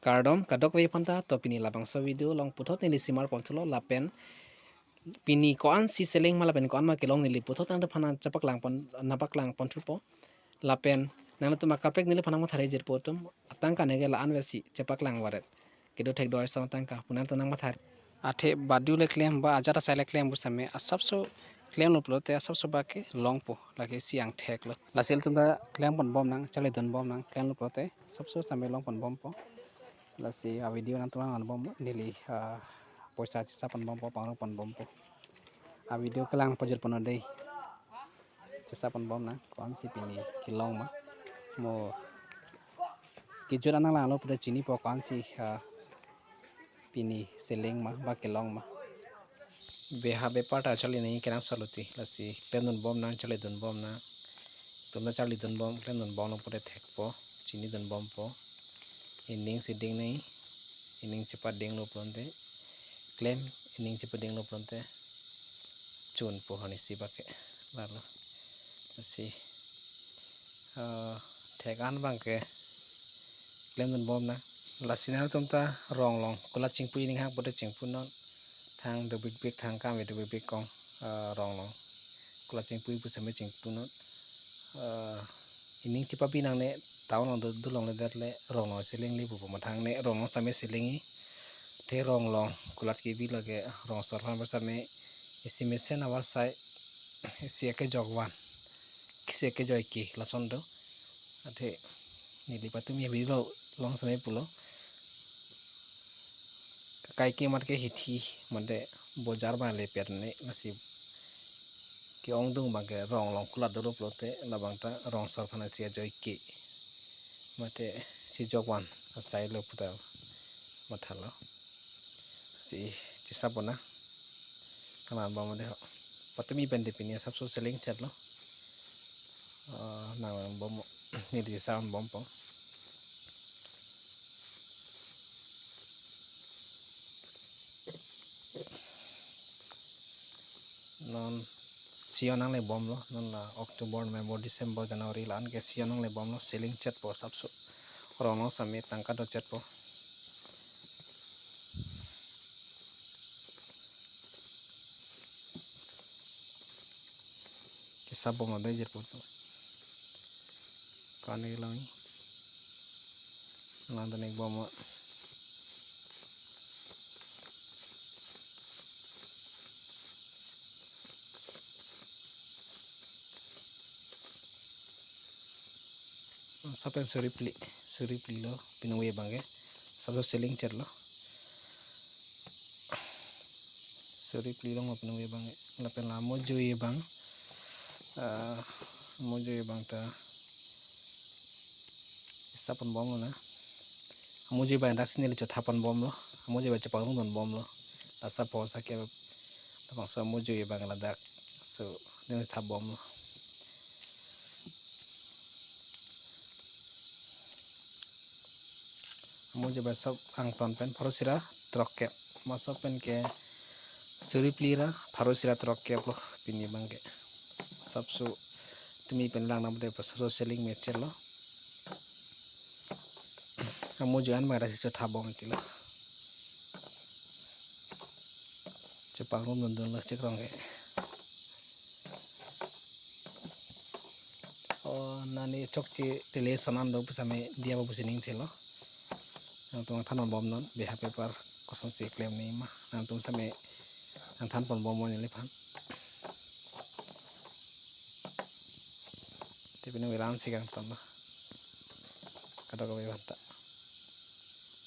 Kardom kadok we phanta to pini labang sa video long puthot ni simar poltholo lapen pini koan si seleng mala pen koan ma kelong ni puthot ang phana chapak lang pon napak lang pon thupo lapen nang tu makapek ni phana ma thare jer potom atang ka nege la anwesi chapak lang waret kedo thek doi sa tang ka punan to nang ma thar athe badu le claim ba ajara sai claim bu same asapso claim lo plo te asapso ba ke long po lage siang thek lo lasil tum da claim pon bom nang chale don bom nang claim lo plo te sabso same long pon bom po lasi a video nang tuang an bom nili poisa chisa pon bom po pang pon bom po a video kelang pojel pon dei chisa pon bom nang kon si pini kilong ma mo kijura nang la lo pura chini po kon si pini seleng ma ba kilong ma beha beparta chali nei kenang saluti lasi pendon bom nang chale don bom na tumna chali don bom pendon bom no pore thek po chini don bom po ending siding nei ending cepat ding lo pronte claim ending cepat ding lo pronte chun po hani si bake lalu si thekan bangke claim don bom na lasina tumta rong long kula chingpui ning hang pore chingpun non thang de big big thang kam de big big kong rong long kula chingpui pu same chingpun non ending cepat pinang ne taun on du long le der le rong long siling li bu ma thang ne rong long same silingi the rong long kulat ki bi lage rong sor han same isi mesen awal sai isi ke jogwan kise ke joy ki lason do athe nili patumi bi lo long same pulo kai ki mat ke hithi mande bojar ba le perne nasi ki ong dung ba ke rong long kulat do plote labang ta rong sor phana sia joy ki mate si jogwan sai lo puta mathalo si chisapona kaman ba mo de patumi pende pinia sabso selling chat lo na bom ni di sound bom po non sionang le bom lo non la Oktober November December January lan ke sionang le bom lo selling chat po sabso rono same tangka do chat po kisah bom ade jer po kane lang nan nek bom sapen suripli lo pinwe bange sabso selling chat lo suripli lo mo pinwe bange lapen la mojo ye bang ta sapon bom lo na mojo ba ndak sineli cho thapan bom lo mojo ba chapang don bom lo asa po sa ke bang so mojo ye bang la dak so ne thap bom lo mojo ba sob ang ton pen phorosira trokke masok pen ke suriplira phorosira trokke lo pini bangke sabso tumi pen lang nam de pasro selling mechel lo mojo an ma rasi cho thabong tilo cepang rum don lo cekrong ke nani chokchi tele sanan do pusame dia ba pusining thelo nang tung thanon bom non beha paper koson si claim ni ma nang tung same nang than pon bom ni lephan te pinu ran sigang ton lo kadok be banta